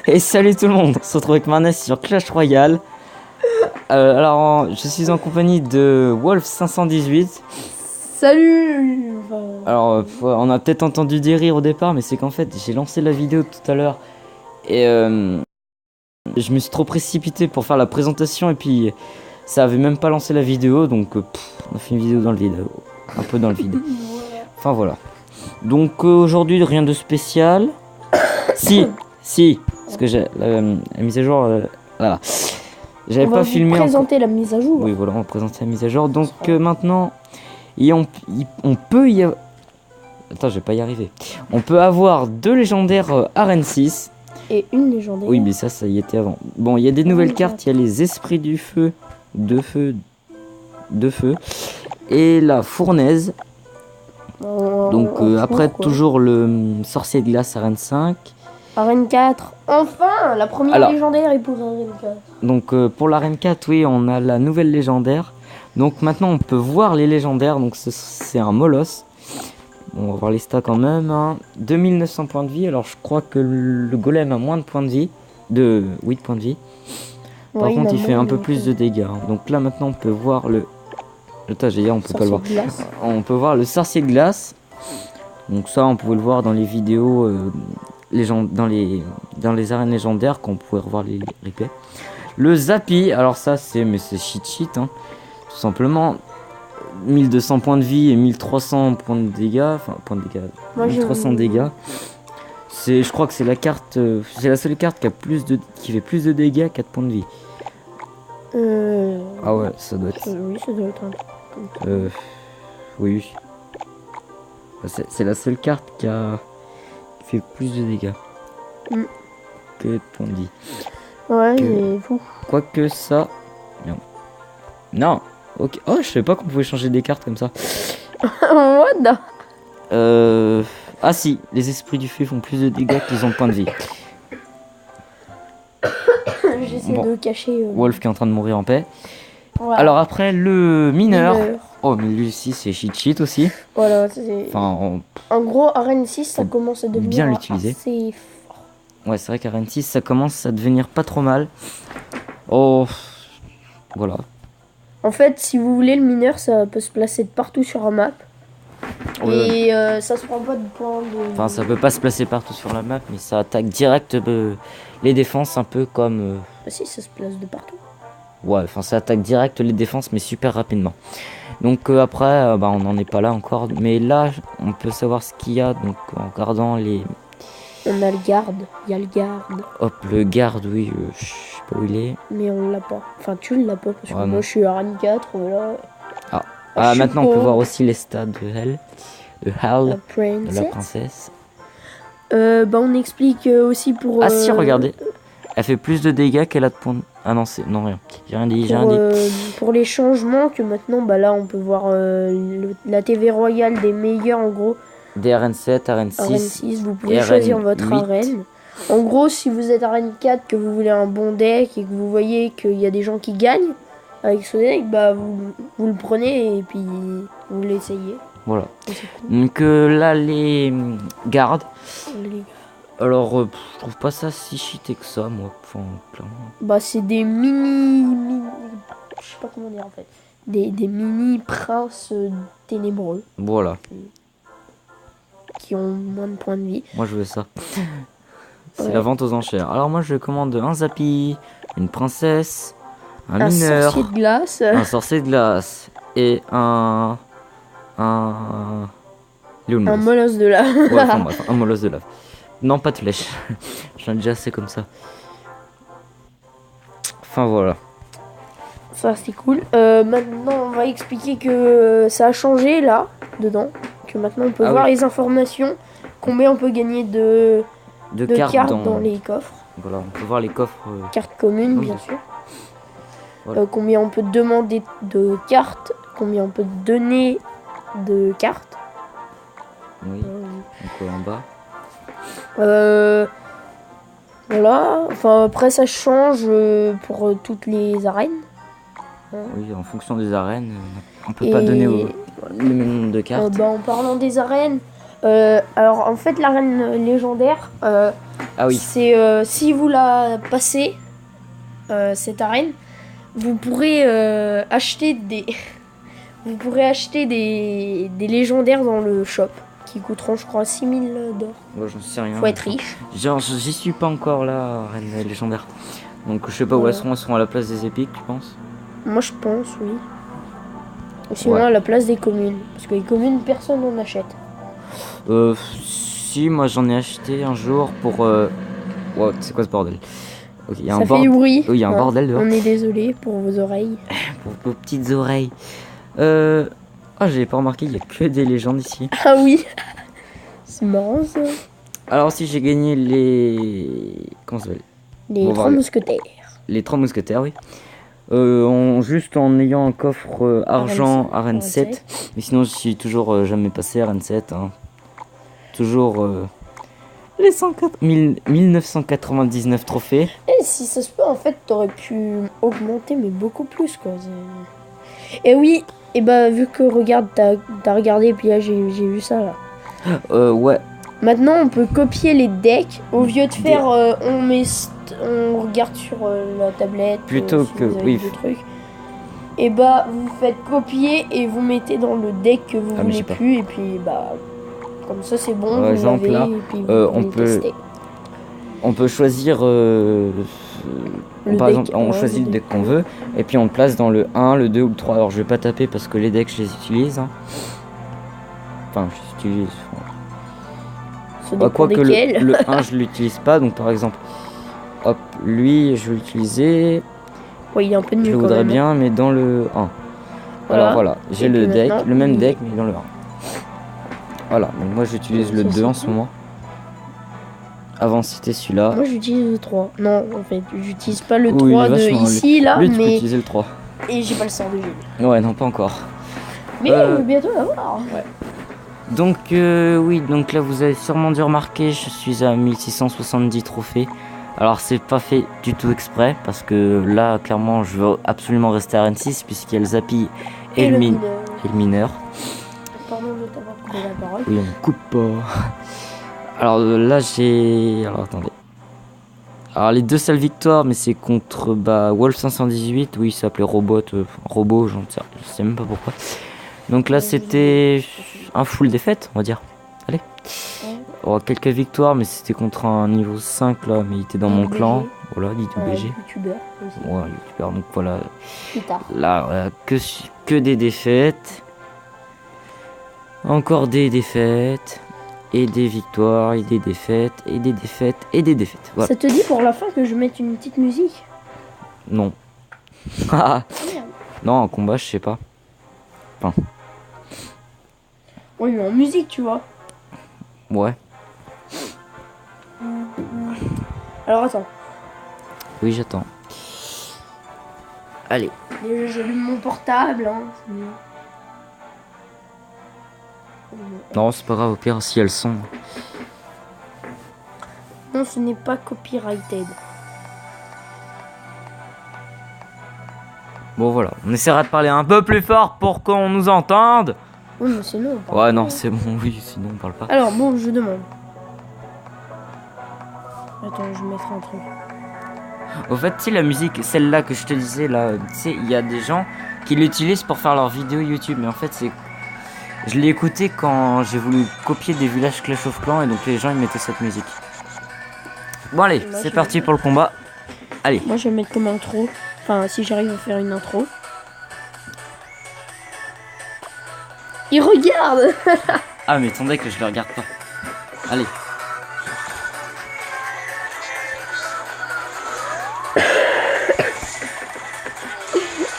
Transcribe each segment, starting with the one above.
Et salut tout le monde, on se retrouve avec Marnès sur Clash Royale. Alors, je suis en compagnie de Wolf518. Salut. Alors, on a peut-être entendu des rires au départ, mais c'est qu'en fait, j'ai lancé la vidéo tout à l'heure et je me suis trop précipité pour faire la présentation et puis ça avait même pas lancé la vidéo, donc on a fait une vidéo dans le vide, un peu dans le vide. Enfin voilà. Donc aujourd'hui, rien de spécial. Si, parce que j'ai la mise à jour, voilà. J'avais pas filmé. On va présenter la mise à jour. Oui, voilà, on va présenter la mise à jour. Donc maintenant, on peut y avoir... Attends, je vais pas y arriver. On peut avoir 2 légendaires Arène 6. Et une légendaire. Oui, mais ça y était avant. Bon, il y a des nouvelles cartes. Il y a les esprits du feu, de feu, et la fournaise. Donc après, toujours le sorcier de glace Arène 5. Arène 4. Enfin, la première légendaire est pour Arène 4. Donc pour l'Arène 4, oui, on a la nouvelle légendaire. Donc maintenant, on peut voir les légendaires. Donc c'est un Moloss. On va voir les stats quand même. Hein. 2900 points de vie. Alors je crois que le golem a moins de points de vie. De 8 points de vie. Par contre, il fait un peu plus de dégâts. Hein. Donc là, maintenant, on peut voir le... Attends, j'ai dit, on peut pas le voir. On peut voir le sorcier de glace. Donc ça, on pouvait le voir dans les vidéos... dans les arènes légendaires qu'on pouvait revoir les replays. Le Zappy, alors ça c'est cheat hein. Tout simplement 1200 points de vie et 1300 points de dégâts, enfin points de dégâts, 1300 dégâts. Je crois que c'est la carte, c'est la seule carte qui fait plus de dégâts 4 points de vie. Ah ouais, ça doit être. Oui, ça doit être un... oui. C'est la seule carte qui fait plus de dégâts que de points de vie. Ouais, c'est fou. Quoique ça... Non. Ok. Oh, je savais pas qu'on pouvait changer des cartes comme ça. What the... Ah si, les esprits du feu font plus de dégâts qu'ils ont de points de vie. J'essaie de cacher... Wolf qui est en train de mourir en paix. Voilà. Alors après, le mineur... Oh, mais lui aussi, c'est cheat aussi. Voilà, c'est... Enfin, en gros, Arène 6, ça commence à devenir bien l'utiliser. Assez fort. Ouais, c'est vrai qu'Arène 6, ça commence à devenir pas trop mal. Oh, voilà. En fait, si vous voulez, le mineur, ça peut se placer de partout sur la map. Ouais. Et ça se prend pas de points de... Enfin, ça peut pas se placer partout sur la map, mais ça attaque direct les défenses, un peu comme... Bah si, ça se place de partout. Ouais, enfin, ça attaque direct les défenses, mais super rapidement. Donc après, on n'en est pas là encore. Mais là, on peut savoir ce qu'il y a, donc en regardant les... On a le garde, il y a le garde. Hop, le garde, oui, je sais pas où il est. Mais on l'a pas. Enfin, tu l'as pas, parce que moi, je suis à Arène 4, voilà. Ah, maintenant, on peut voir aussi les stats de Hell. De Hell, de la princesse. On explique aussi pour... Ah si, regardez. Elle fait plus de dégâts qu'elle a de points... Ah non, non, rien. J'ai rien dit, pour les changements, que maintenant, là, on peut voir la TV royale des meilleurs, en gros. Des arènes 7, arène 6. Arène 6, vous pouvez choisir votre arène. En gros, si vous êtes arène 4, que vous voulez un bon deck et que vous voyez qu'il y a des gens qui gagnent avec ce deck, vous le prenez et puis vous l'essayez. Voilà. Cool. Donc là, les gardes. Alors, je trouve pas ça si cheaté que ça, moi. Enfin, clairement. C'est des mini... Je sais pas comment dire, en fait. Des mini princes ténébreux. Voilà. Qui ont moins de points de vie. Moi, je veux ça. C'est la vente aux enchères. Alors, moi, je commande un Zappy, une princesse, un mineur, sorcier de glace. Un sorcier de glace. Et un Moloss de lave. Ouais, enfin, bref, un Moloss de lave. Non, pas de flèche. J'en ai déjà assez comme ça. Enfin, voilà. Ça, c'est cool. Maintenant, on va expliquer que ça a changé, là, dedans. Que maintenant, on peut voir les informations. Combien on peut gagner de cartes dans les coffres. Voilà, on peut voir les coffres. Cartes communes, bien sûr. Voilà. Combien on peut demander de cartes. Combien on peut donner de cartes. Oui, donc en bas. Voilà. Enfin, après, ça change pour toutes les arènes. Oui, en fonction des arènes, on peut pas donner le même nombre de cartes. En parlant des arènes, alors en fait l'arène légendaire, Ah oui. C'est si vous la passez, cette arène, vous pourrez acheter des... Vous pourrez acheter des légendaires dans le shop qui coûteront, je crois, 6000 d'or. Bon, j'en sais rien. Faut être riche. Genre, j'y suis pas encore là, Reine légendaire. Donc, je sais pas où elles seront à la place des épiques, tu penses? Moi, je pense, oui. Ou sinon, à la place des communes. Parce que les communes, personne n'en achète. Si, moi j'en ai acheté un jour pour. Wow, c'est quoi ce bordel? Okay, y a ça fait du bruit. Oui, il y a un bordel dehors. On est désolé pour vos oreilles. Pour vos petites oreilles. Ah, j'avais pas remarqué, il y a que des légendes ici. Ah oui. C'est marrant ça. Alors, si j'ai gagné les. Comment ça s'appelle? Les 3 mousquetaires. Les 3 mousquetaires, oui. Juste en ayant un coffre argent à Rennes 7. Mais sinon, je suis toujours jamais passé à Rennes 7. Hein. Toujours les 1999 trophées. Et si ça se peut, en fait, t'aurais pu augmenter, mais beaucoup plus, quoi. Et oui, et bah, vu que, regarde, t'as regardé, et puis là, j'ai vu ça, là. Ouais. Maintenant, on peut copier les decks. Au lieu de faire, on regarde sur la tablette. Plutôt si que, vous avez oui. des trucs. Et bah, vous faites copier et vous mettez dans le deck que vous voulez plus. Et puis, bah, comme ça, c'est bon. Par exemple, là, on peut choisir. Par exemple, on choisit le deck qu'on veut. Et puis, on le place dans le 1, le 2 ou le 3. Alors, je vais pas taper parce que les decks, je les utilise. Hein. Enfin, je les utilise. Quoique le 1 je l'utilise pas, donc par exemple hop, lui je vais l'utiliser. Oui, il est un peu mieux. Je le voudrais bien, mais dans le 1. Voilà. Alors voilà, j'ai le deck, le même deck mais dans le 1. Voilà, donc moi j'utilise le 2 en ce moment. Avant c'était celui-là. Moi j'utilise le 3. Non, en fait, j'utilise pas le 3 de ici, là, lui, tu peux utiliser le 3. Et j'ai pas le sort de Gilles. Ouais, non, pas encore. Mais bientôt l'avoir. Ouais. Donc oui, donc là vous avez sûrement dû remarquer, je suis à 1670 trophées. Alors c'est pas fait du tout exprès parce que là clairement je veux absolument rester à Rennes 6 puisqu'il y a le Zappy et le mineur. Pardon de t'avoir coupé la parole. Oui, on me coupe pas. Alors là j'ai... Alors attendez. Alors les deux seules victoires, mais c'est contre Wolf 518, oui il s'appelait Robot, je sais même pas pourquoi. Donc là c'était un full défaite, on va dire. Allez. Oh, quelques victoires, mais c'était contre un niveau 5 là, mais il était dans mon clan. Voilà, dit BG. Youtubeur aussi. Ouais, youtubeur, donc voilà. Plus tard. Là, que des défaites. Encore des défaites. Et des victoires, et des défaites, et des défaites, et des défaites. Voilà. Ça te dit pour la fin que je mette une petite musique? Non. Non, en combat, je sais pas. Enfin. Oui, mais en musique, tu vois. Ouais. Alors attends. Oui, j'attends. Allez. Déjà, j'allume mon portable. Hein. Non, c'est pas grave, au pire, si elles sont. Non, ce n'est pas copyrighted. Bon, voilà. On essaiera de parler un peu plus fort pour qu'on nous entende. Oui, mais sinon on parle ouais, pas. Non, c'est bon, oui, sinon on parle pas. Alors, bon, je demande. Attends, je mettrai un truc. Au fait, tu sais, la musique, celle-là que je te disais, là, tu sais, il y a des gens qui l'utilisent pour faire leurs vidéos YouTube, mais en fait, c'est... Je l'ai écouté quand j'ai voulu copier des villages Clash of Clans, et donc les gens, ils mettaient cette musique. Bon, allez, c'est parti pour le combat. Allez. Moi, je vais mettre comme intro. Enfin, si j'arrive à faire une intro. Il regarde. Ah, mais ton deck, je le regarde pas. Allez.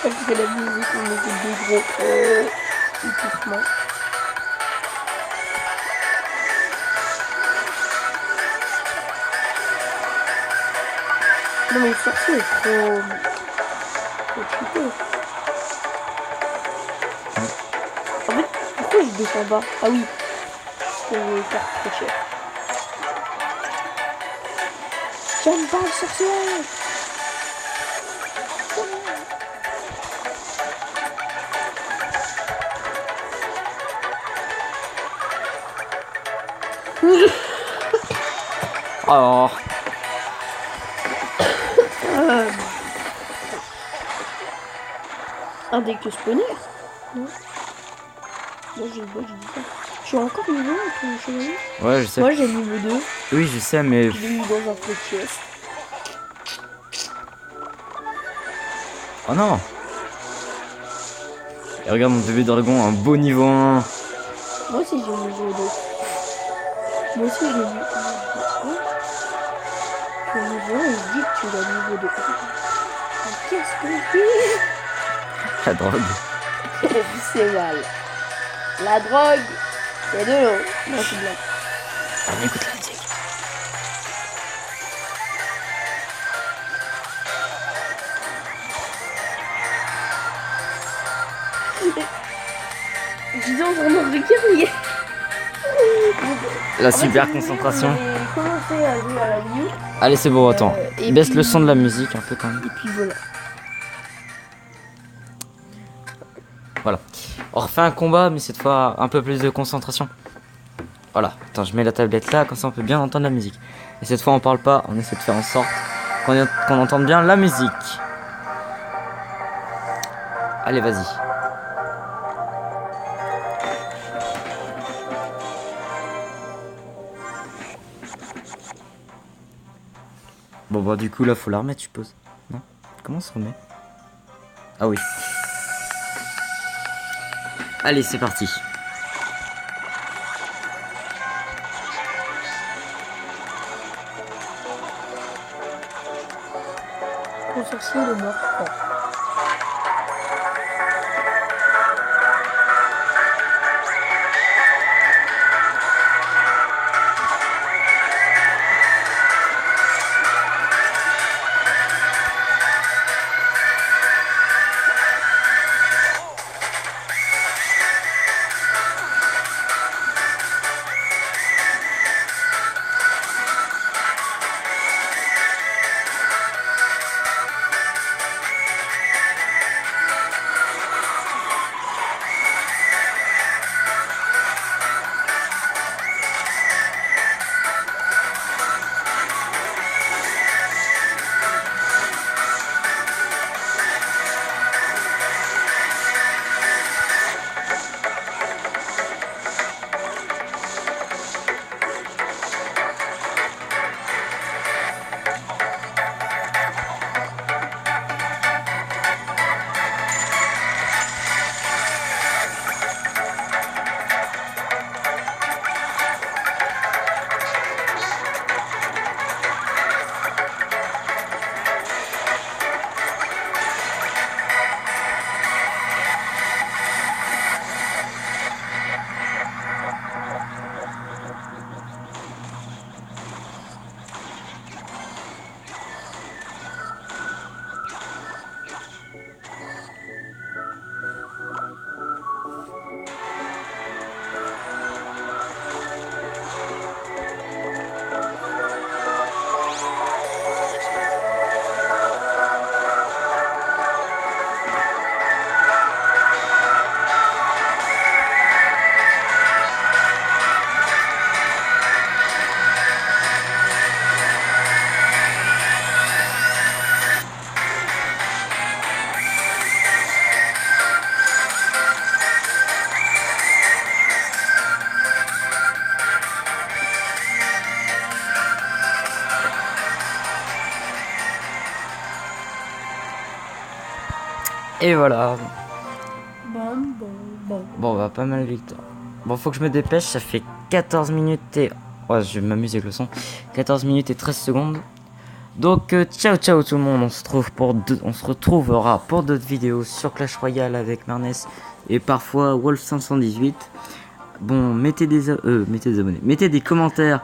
Parce que la musique, on met des gros équipements. Non mais le sorcier est trop cheaté. En fait, pourquoi je descends pas? Ah oui, c'est une carte trop chère. J'aime pas le sorcier. Oh. Un deck spawner. Non. Moi j'ai dit ça. Je suis encore niveau 1 ton chevalier. Ouais, je sais. Moi j'ai niveau 2. Oui, je sais, mais. Je l'ai mis dans un truc chest. Oh non. Et regarde mon bébé dragon, un beau niveau 1. Moi aussi j'ai niveau 2. Moi aussi j'ai niveau 1. Tu as niveau 1 et je dis que tu as niveau 2. Qu'est-ce que je fais? La drogue. C'est mal. La drogue, c'est de l'eau. Non, c'est blague. On écoute la musique. Dis donc, vraiment, regarde. La super concentration. On va commencer à jouer à la Wii U. Allez, c'est bon, attends. Baisse puis- le son de la musique un peu quand même. Et puis voilà. Voilà. On refait un combat, mais cette fois un peu plus de concentration. Voilà. Attends, je mets la tablette là, comme ça on peut bien entendre la musique. Et cette fois on parle pas, on essaie de faire en sorte qu'on entende bien la musique. Allez, vas-y. Bon bah du coup là faut la remettre, je suppose. Non? Comment on se remet? Ah oui. Allez, c'est parti. Le sorcier est mort. Oh. Et voilà. Bon. Bon, bah pas mal victoire. Bon, faut que je me dépêche, ça fait 14 minutes et... Ouais, je vais m'amuser avec le son. 14 minutes et 13 secondes. Donc, ciao ciao tout le monde, on se retrouvera pour d'autres vidéos sur Clash Royale avec Marnes et parfois Wolf 518. Bon, mettez des abonnés, mettez des commentaires,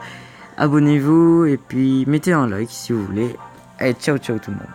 abonnez-vous et puis mettez un like si vous voulez. Allez, ciao ciao tout le monde.